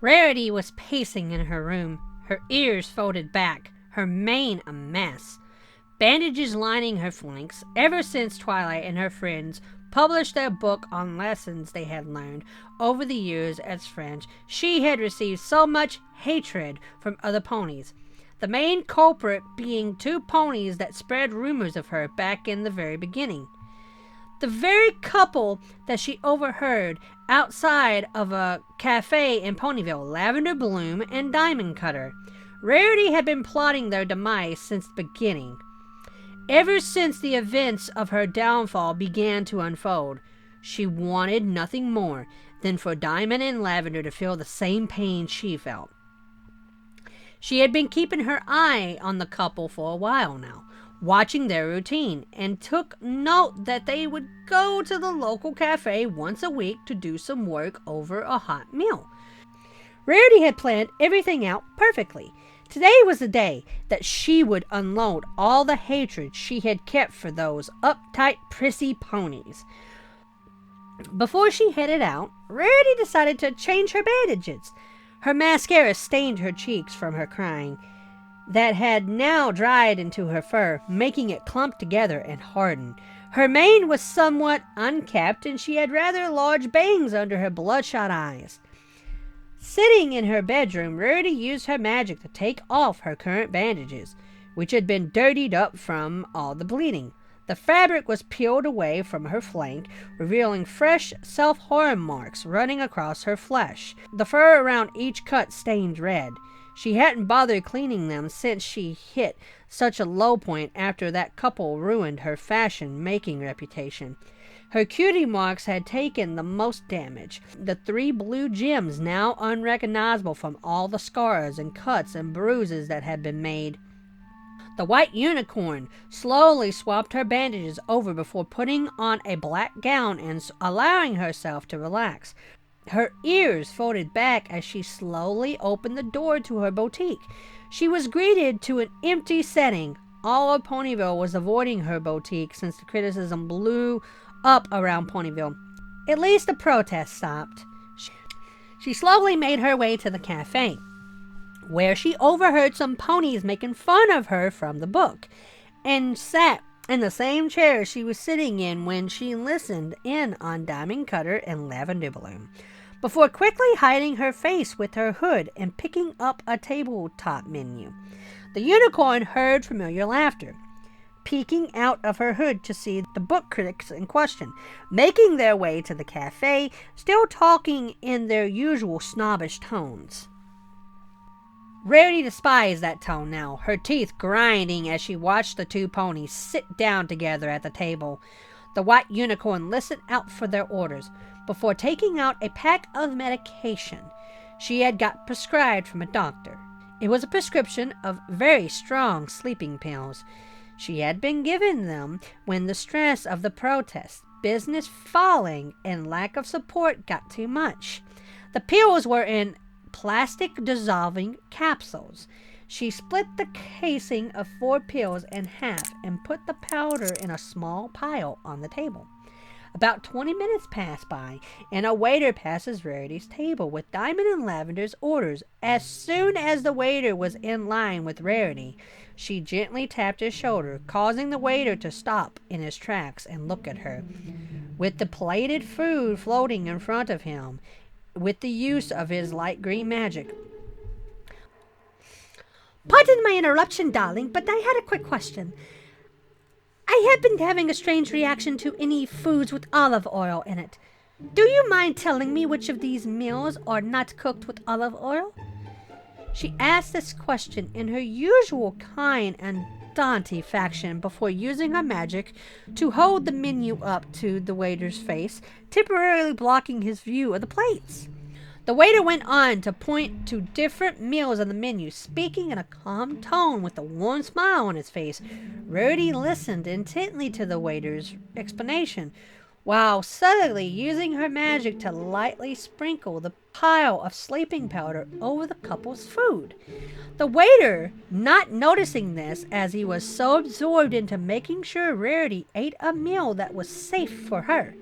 Rarity was pacing in her room, her ears folded back, her mane a mess, bandages lining her flanks. Ever since Twilight and her friends published their book on lessons they had learned over the years as friends, she had received so much hatred from other ponies. The main culprit being two ponies that spread rumors of her back in the very beginning. The very couple that she overheard outside of a cafe in Ponyville, Lavender Bloom and Diamond Cutter. Rarity had been plotting their demise since the beginning. Ever since the events of her downfall began to unfold, she wanted nothing more than for Diamond and Lavender to feel the same pain she felt. She had been keeping her eye on the couple for a while now, watching their routine, and took note that they would go to the local cafe once a week to do some work over a hot meal. Rarity had planned everything out perfectly. Today was the day that she would unload all the hatred she had kept for those uptight, prissy ponies. Before she headed out, Rarity decided to change her bandages. Her mascara stained her cheeks from her crying, that had now dried into her fur, making it clump together and harden. Her mane was somewhat unkempt, and she had rather large bangs under her bloodshot eyes. Sitting in her bedroom, Rarity used her magic to take off her current bandages, which had been dirtied up from all the bleeding. The fabric was peeled away from her flank, revealing fresh self-harm marks running across her flesh. The fur around each cut stained red. She hadn't bothered cleaning them since she hit such a low point after that couple ruined her fashion-making reputation. Her cutie marks had taken the most damage, the 3 blue gems now unrecognizable from all the scars and cuts and bruises that had been made. The white unicorn slowly swapped her bandages over before putting on a black gown and allowing herself to relax. Her ears folded back as she slowly opened the door to her boutique. She was greeted to an empty setting. All of Ponyville was avoiding her boutique since the criticism blew up around Ponyville. At least the protest stopped. She slowly made her way to the cafe, where she overheard some ponies making fun of her from the book, and sat in the same chair she was sitting in when she listened in on Diamond Cutter and Lavender Bloom, before quickly hiding her face with her hood and picking up a tabletop menu. The unicorn heard familiar laughter, peeking out of her hood to see the book critics in question, making their way to the cafe, still talking in their usual snobbish tones. Rarity despised that tone now, her teeth grinding as she watched the two ponies sit down together at the table. The white unicorn listened out for their orders before taking out a pack of medication she had got prescribed from a doctor. It was a prescription of very strong sleeping pills. She had been given them when the stress of the protest, business falling, and lack of support got too much. The pills were in plastic dissolving capsules. She split the casing of 4 pills in half and put the powder in a small pile on the table. About 20 minutes pass by, and a waiter passes Rarity's table with Diamond and Lavender's orders. As soon as the waiter was in line with Rarity, she gently tapped his shoulder, causing the waiter to stop in his tracks and look at her. With the plated food floating in front of him, with the use of his light green magic. "Pardon my interruption, darling, but I had a quick question. I have been having a strange reaction to any foods with olive oil in it. Do you mind telling me which of these meals are not cooked with olive oil?" She asked this question in her usual kind and dainty fashion before using her magic to hold the menu up to the waiter's face, temporarily blocking his view of the plates. The waiter went on to point to different meals on the menu, speaking in a calm tone with a warm smile on his face. Rarity listened intently to the waiter's explanation, while subtly using her magic to lightly sprinkle the pile of sleeping powder over the couple's food. The waiter, not noticing this as he was so absorbed into making sure Rarity ate a meal that was safe for her,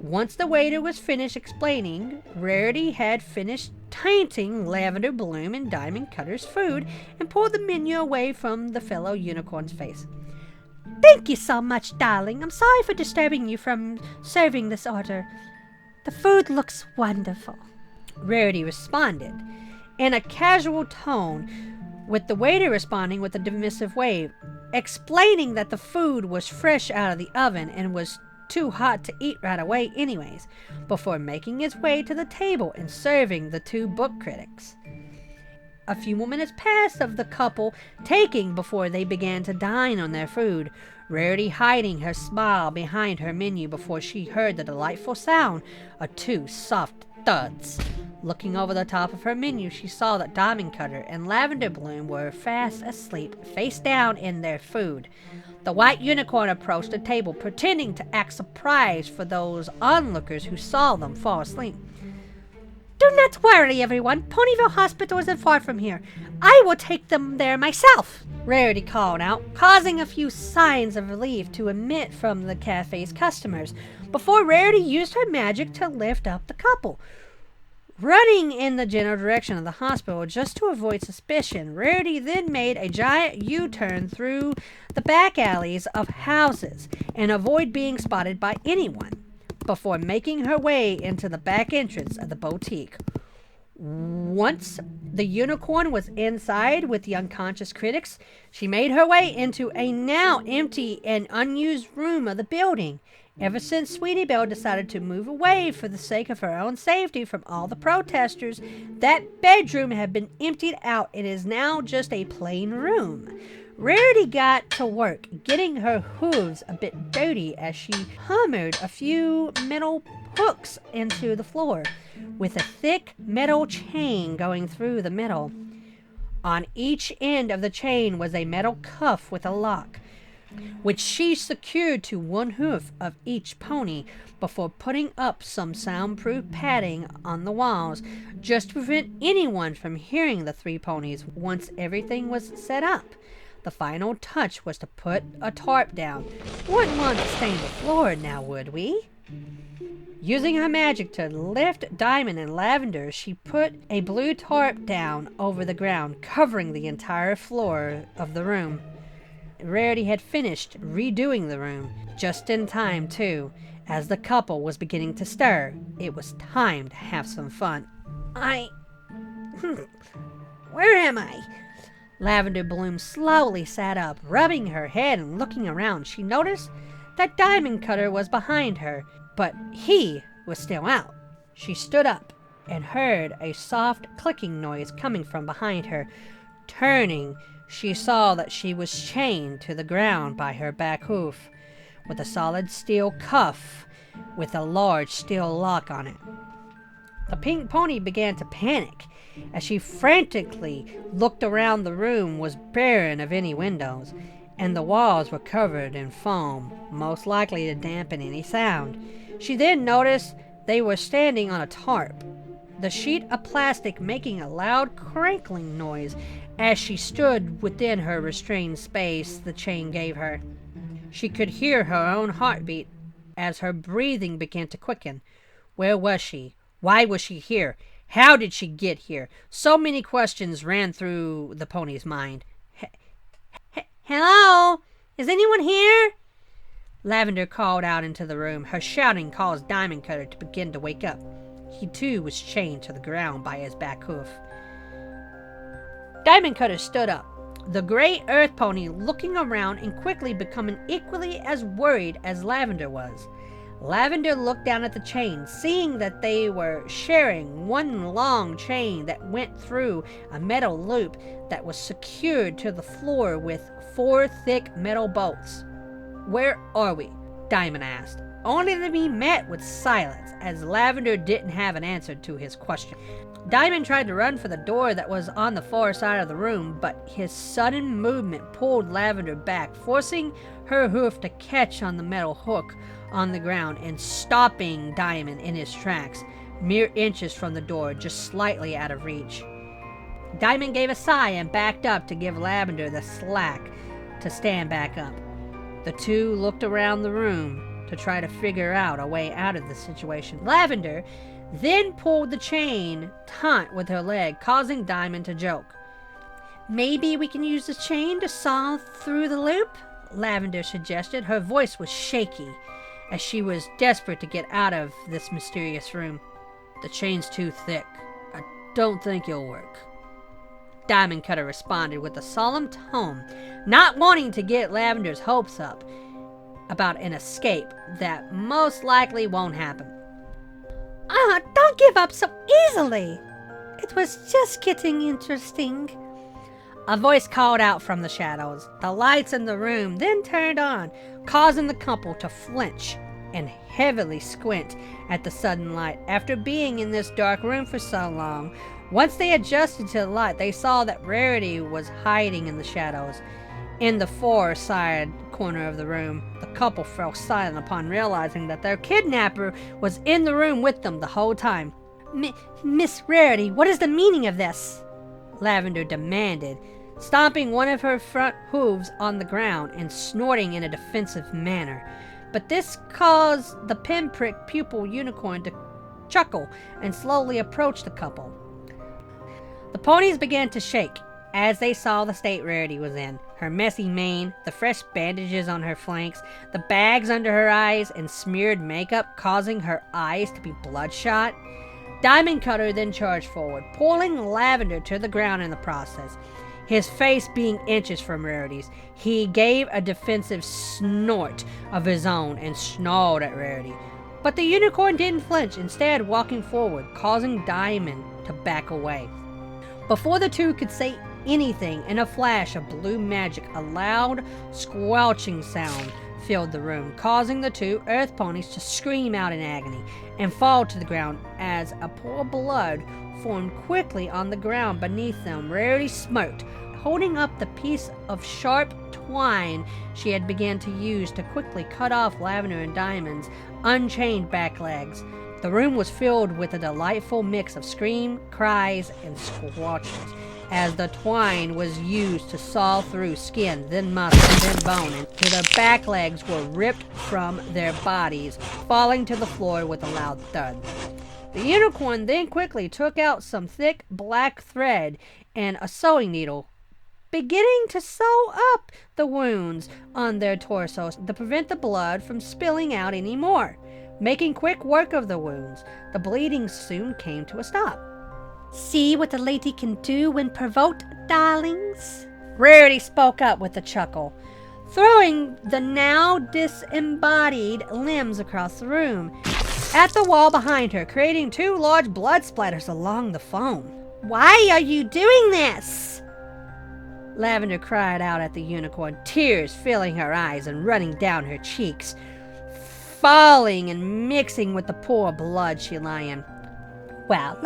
Once the waiter was finished explaining, Rarity had finished tainting Lavender Bloom and Diamond Cutter's food and pulled the menu away from the fellow unicorn's face. "Thank you so much, darling. I'm sorry for disturbing you from serving this order. The food looks wonderful," Rarity responded in a casual tone, with the waiter responding with a dismissive wave, explaining that the food was fresh out of the oven and was too hot to eat right away anyways, before making his way to the table and serving the two book critics. A few more minutes passed of the couple taking before they began to dine on their food, Rarity hiding her smile behind her menu before she heard the delightful sound of two soft thuds. Looking over the top of her menu, she saw that Diamond Cutter and Lavender Bloom were fast asleep, face down in their food. The white unicorn approached the table, pretending to act surprised for those onlookers who saw them fall asleep. "Do not worry, everyone. Ponyville Hospital isn't far from here. I will take them there myself," Rarity called out, causing a few signs of relief to emit from the cafe's customers, before Rarity used her magic to lift up the couple. Running in the general direction of the hospital just to avoid suspicion, Rarity then made a giant U-turn through the back alleys of houses and avoid being spotted by anyone, before making her way into the back entrance of the boutique. Once the unicorn was inside with the unconscious critics, she made her way into a now empty and unused room of the building. Ever since Sweetie Belle decided to move away for the sake of her own safety from all the protesters, that bedroom had been emptied out and is now just a plain room. Rarity got to work, getting her hooves a bit dirty as she hammered a few metal hooks into the floor, with a thick metal chain going through the middle. On each end of the chain was a metal cuff with a lock, which she secured to one hoof of each pony before putting up some soundproof padding on the walls just to prevent anyone from hearing the three ponies once everything was set up. The final touch was to put a tarp down. Wouldn't want to stain the floor now, would we? Using her magic to lift Diamond and Lavender, she put a blue tarp down over the ground, covering the entire floor of the room. Rarity had finished redoing the room, just in time, too, as the couple was beginning to stir. It was time to have some fun. Where am I? Lavender Bloom slowly sat up, rubbing her head and looking around. She noticed that Diamond Cutter was behind her, but he was still out. She stood up and heard a soft clicking noise coming from behind her. Turning, she saw that she was chained to the ground by her back hoof, with a solid steel cuff with a large steel lock on it. The pink pony began to panic. As she frantically looked around, the room was barren of any windows, and the walls were covered in foam, most likely to dampen any sound. She then noticed they were standing on a tarp, the sheet of plastic making a loud crackling noise as she stood within her restrained space the chain gave her. She could hear her own heartbeat as her breathing began to quicken. Where was she? Why was she here? How did she get here? So many questions ran through the pony's mind. Hello? Is anyone here? Lavender called out into the room. Her shouting caused Diamond Cutter to begin to wake up. He too was chained to the ground by his back hoof. Diamond Cutter stood up, the gray earth pony looking around and quickly becoming equally as worried as Lavender was. Lavender looked down at the chain, seeing that they were sharing one long chain that went through a metal loop that was secured to the floor with 4 thick metal bolts. Where are we? Diamond asked, only to be met with silence as Lavender didn't have an answer to his question. Diamond tried to run for the door that was on the far side of the room, but his sudden movement pulled Lavender back, forcing her hoof to catch on the metal hook on the ground and stopping Diamond in his tracks, mere inches from the door, just slightly out of reach. Diamond gave a sigh and backed up to give Lavender the slack to stand back up. The two looked around the room to try to figure out a way out of the situation. Lavender then pulled the chain taut with her leg, causing Diamond to joke. "Maybe we can use the chain to saw through the loop?" Lavender suggested. Her voice was shaky, as she was desperate to get out of this mysterious room. "The chain's too thick. I don't think it'll work," Diamond Cutter responded with a solemn tone, not wanting to get Lavender's hopes up about an escape that most likely won't happen. Don't give up so easily. It was just getting interesting." A voice called out from the shadows. The lights in the room then turned on, causing the couple to flinch and heavily squint at the sudden light. After being in this dark room for so long, once they adjusted to the light, they saw that Rarity was hiding in the shadows. In the far side corner of the room, the couple fell silent upon realizing that their kidnapper was in the room with them the whole time. Miss Rarity, what is the meaning of this?" Lavender demanded, stomping one of her front hooves on the ground and snorting in a defensive manner. But this caused the pinprick pupil unicorn to chuckle and slowly approach the couple. The ponies began to shake as they saw the state Rarity was in. Her messy mane, the fresh bandages on her flanks, the bags under her eyes, and smeared makeup causing her eyes to be bloodshot. Diamond Cutter then charged forward, pulling Lavender to the ground in the process. His face being inches from Rarity's, he gave a defensive snort of his own and snarled at Rarity. But the unicorn didn't flinch, instead walking forward, causing Diamond to back away. Before the two could say anything, in a flash of blue magic, a loud, squelching sound filled the room, causing the two earth ponies to scream out in agony and fall to the ground as a pool of blood formed quickly on the ground beneath them. Rarity smirked, holding up the piece of sharp twine she had begun to use to quickly cut off Lavender and Diamond's unchained back legs. The room was filled with a delightful mix of scream, cries, and squelchings, as the twine was used to saw through skin, then muscle, then bone, until their back legs were ripped from their bodies, falling to the floor with a loud thud. The unicorn then quickly took out some thick black thread and a sewing needle, beginning to sew up the wounds on their torsos to prevent the blood from spilling out anymore. Making quick work of the wounds, the bleeding soon came to a stop. "See what the lady can do when provoked, darlings?" Rarity spoke up with a chuckle, throwing the now disembodied limbs across the room at the wall behind her, creating two large blood splatters along the foam. "Why are you doing this?" Lavender cried out at the unicorn, tears filling her eyes and running down her cheeks, falling and mixing with the pool of blood she lay in. "Well,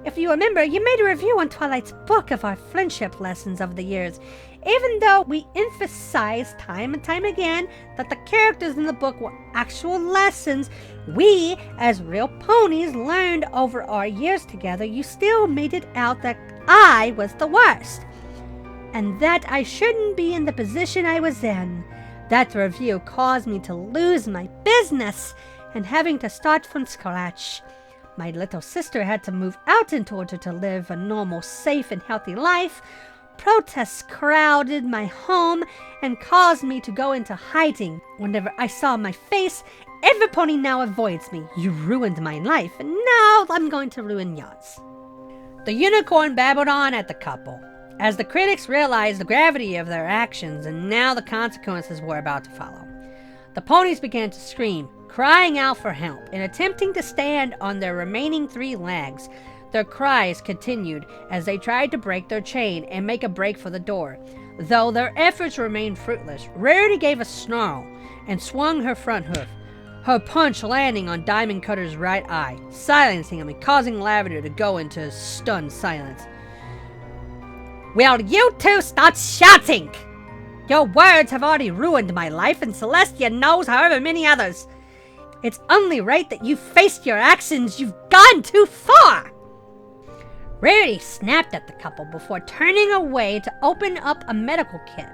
if you remember, you made a review on Twilight's book of our friendship lessons over the years. Even though we emphasized time and time again that the characters in the book were actual lessons we, as real ponies, learned over our years together, you still made it out that I was the worst, and that I shouldn't be in the position I was in. That review caused me to lose my business and having to start from scratch. My little sister had to move out in order to live a normal, safe, and healthy life. Protests crowded my home and caused me to go into hiding. Whenever I saw my face, every pony now avoids me. You ruined my life, and now I'm going to ruin yours." The unicorn babbled on at the couple, as the critics realized the gravity of their actions, and now the consequences were about to follow. The ponies began to scream, crying out for help, and attempting to stand on their remaining 3 legs. Their cries continued as they tried to break their chain and make a break for the door. Though their efforts remained fruitless, Rarity gave a snarl and swung her front hoof, her punch landing on Diamond Cutter's right eye, silencing him and causing Lavender to go into stunned silence. "Will you two start shouting? Your words have already ruined my life, and Celestia knows however many others. It's only right that you faced your actions. You've gone too far." Rarity snapped at the couple before turning away to open up a medical kit.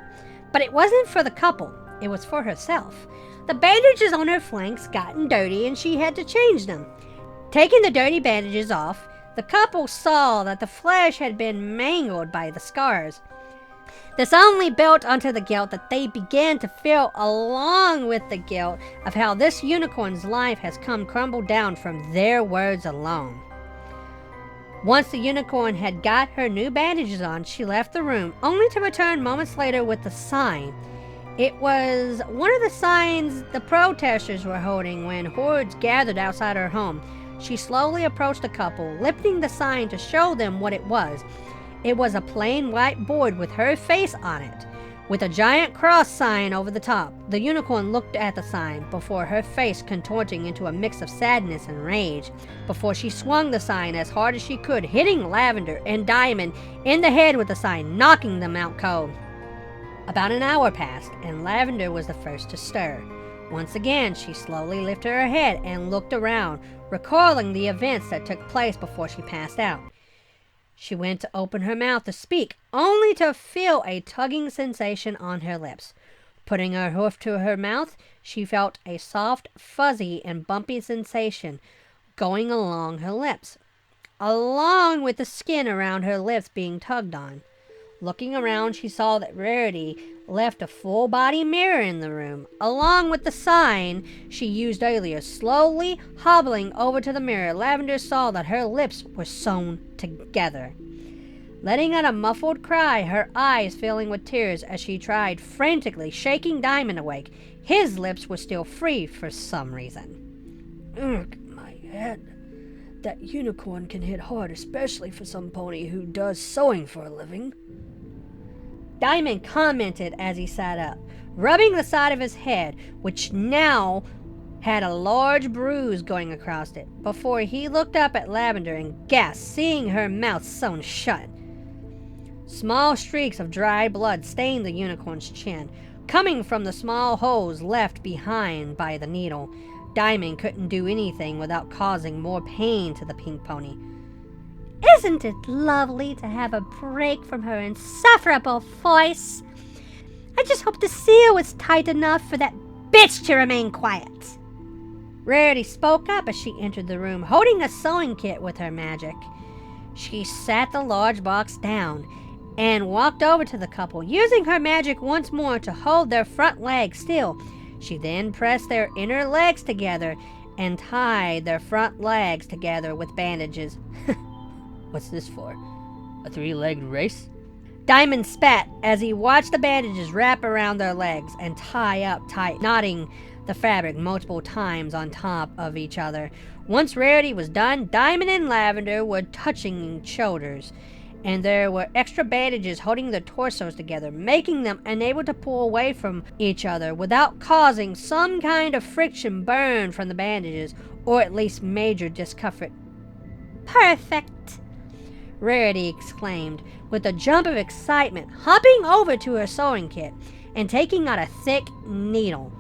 But it wasn't for the couple, it was for herself. The bandages on her flanks gotten dirty and she had to change them. Taking the dirty bandages off, the couple saw that the flesh had been mangled by the scars. This only built onto the guilt that they began to feel, along with the guilt of how this unicorn's life has come crumbled down from their words alone. Once the unicorn had got her new bandages on, she left the room, only to return moments later with the sign. It was one of the signs the protesters were holding when hordes gathered outside her home. She slowly approached the couple, lifting the sign to show them what it was. It was a plain white board with her face on it, with a giant cross sign over the top. The unicorn looked at the sign before her face contorting into a mix of sadness and rage, before she swung the sign as hard as she could, hitting Lavender and Diamond in the head with the sign, knocking them out cold. About an hour passed, and Lavender was the first to stir. Once again, she slowly lifted her head and looked around, recalling the events that took place before she passed out. She went to open her mouth to speak, only to feel a tugging sensation on her lips. Putting her hoof to her mouth, she felt a soft, fuzzy, and bumpy sensation going along her lips, along with the skin around her lips being tugged on. Looking around, she saw that Rarity left a full-body mirror in the room, along with the sign she used earlier. Slowly hobbling over to the mirror, Lavender saw that her lips were sewn together. Letting out a muffled cry, her eyes filling with tears as she tried frantically shaking Diamond awake, his lips were still free for some reason. Ugh, my head. That unicorn can hit hard, especially for some pony who does sewing for a living. Diamond commented as he sat up, rubbing the side of his head, which now had a large bruise going across it, before he looked up at Lavender and gasped, seeing her mouth sewn shut. Small streaks of dry blood stained the unicorn's chin, coming from the small holes left behind by the needle. Diamond couldn't do anything without causing more pain to the pink pony. Isn't it lovely to have a break from her insufferable voice? I just hope the seal was tight enough for that bitch to remain quiet. Rarity spoke up as she entered the room, holding a sewing kit with her magic. She sat the large box down and walked over to the couple, using her magic once more to hold their front legs still. She then pressed their inner legs together and tied their front legs together with bandages. What's this for? A three-legged race? Diamond spat as he watched the bandages wrap around their legs and tie up tight, knotting the fabric multiple times on top of each other. Once Rarity was done, Diamond and Lavender were touching shoulders, and there were extra bandages holding their torsos together, making them unable to pull away from each other without causing some kind of friction burn from the bandages, or at least major discomfort. Perfect, Rarity exclaimed with a jump of excitement, hopping over to her sewing kit and taking out a thick needle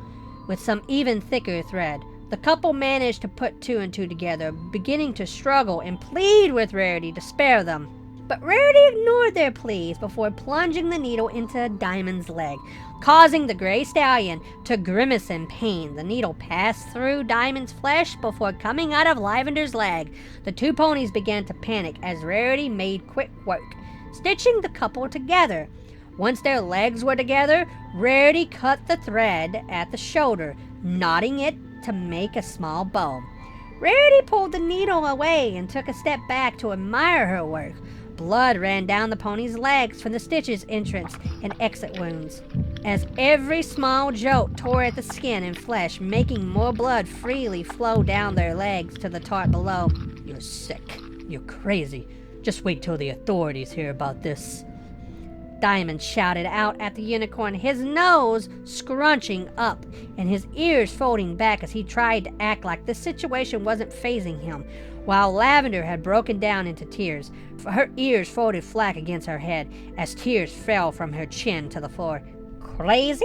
with some even thicker thread. The couple managed to put two and two together, beginning to struggle and plead with Rarity to spare them. But Rarity ignored their pleas before plunging the needle into Diamond's leg, causing the gray stallion to grimace in pain. The needle passed through Diamond's flesh before coming out of Lavender's leg. The two ponies began to panic as Rarity made quick work, stitching the couple together. Once their legs were together, Rarity cut the thread at the shoulder, knotting it to make a small bow. Rarity pulled the needle away and took a step back to admire her work. Blood ran down the pony's legs from the stitches' entrance and exit wounds, as every small jolt tore at the skin and flesh, making more blood freely flow down their legs to the tarp below. You're sick. You're crazy. Just wait till the authorities hear about this. Diamond shouted out at the unicorn, his nose scrunching up and his ears folding back as he tried to act like the situation wasn't fazing him, while Lavender had broken down into tears. Her ears folded flat against her head as tears fell from her chin to the floor. Crazy?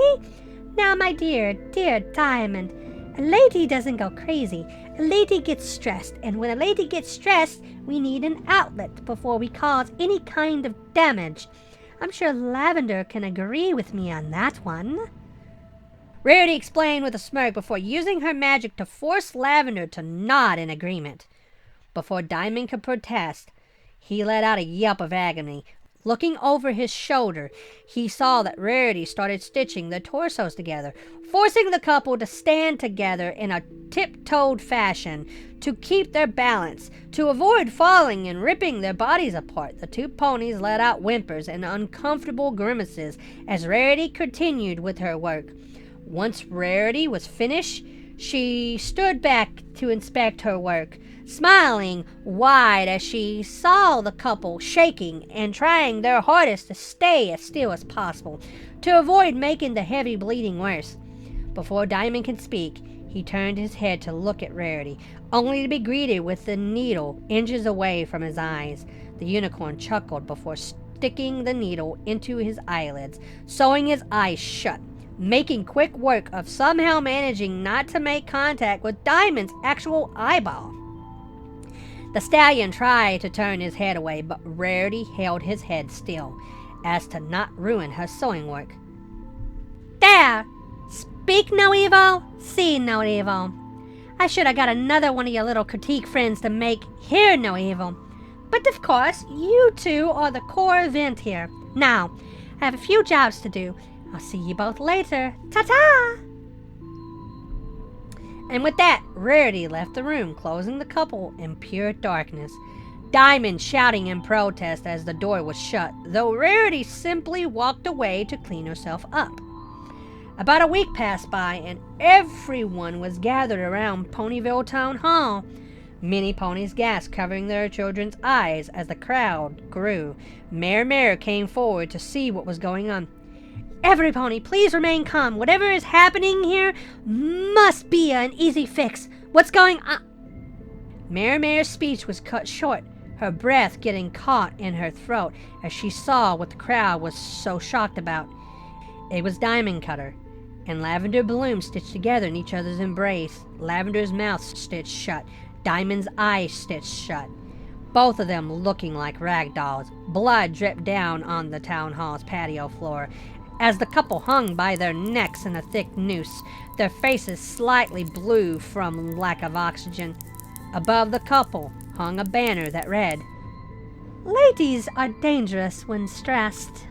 Now, my dear Diamond, a lady doesn't go crazy. A lady gets stressed, and when a lady gets stressed, we need an outlet before we cause any kind of damage. I'm sure Lavender can agree with me on that one. Rarity explained with a smirk before using her magic to force Lavender to nod in agreement. Before Diamond could protest, he let out a yelp of agony. Looking over his shoulder, he saw that Rarity started stitching their torsos together, forcing the couple to stand together in a tiptoed fashion to keep their balance. To avoid falling and ripping their bodies apart, the two ponies let out whimpers and uncomfortable grimaces as Rarity continued with her work. Once Rarity was finished, she stood back to inspect her work, smiling wide as she saw the couple shaking and trying their hardest to stay as still as possible to avoid making the heavy bleeding worse. Before Diamond could speak, he turned his head to look at Rarity, only to be greeted with the needle inches away from his eyes. The unicorn chuckled before sticking the needle into his eyelids, sewing his eyes shut, making quick work of somehow managing not to make contact with Diamond's actual eyeball. The stallion tried to turn his head away, but Rarity held his head still, as to not ruin her sewing work. There! Speak no evil, see no evil. I should have got another one of your little critique friends to make hear no evil. But of course, you two are the core event here. Now, I have a few jobs to do. I'll see you both later. Ta-ta! And with that, Rarity left the room, closing the couple in pure darkness. Diamond shouting in protest as the door was shut, though Rarity simply walked away to clean herself up. About a week passed by, and everyone was gathered around Ponyville Town Hall. Many ponies gasped, covering their children's eyes as the crowd grew. Mayor came forward to see what was going on. Every pony, please remain calm. Whatever is happening here must be an easy fix. What's going on? Mayor's speech was cut short, her breath getting caught in her throat as she saw what the crowd was so shocked about. It was Diamond Cutter and Lavender Bloom stitched together in each other's embrace. Lavender's mouth stitched shut, Diamond's eyes stitched shut, both of them looking like rag dolls. Blood dripped down on the town hall's patio floor as the couple hung by their necks in a thick noose, their faces slightly blue from lack of oxygen. Above the couple hung a banner that read, "Ladies are dangerous when stressed."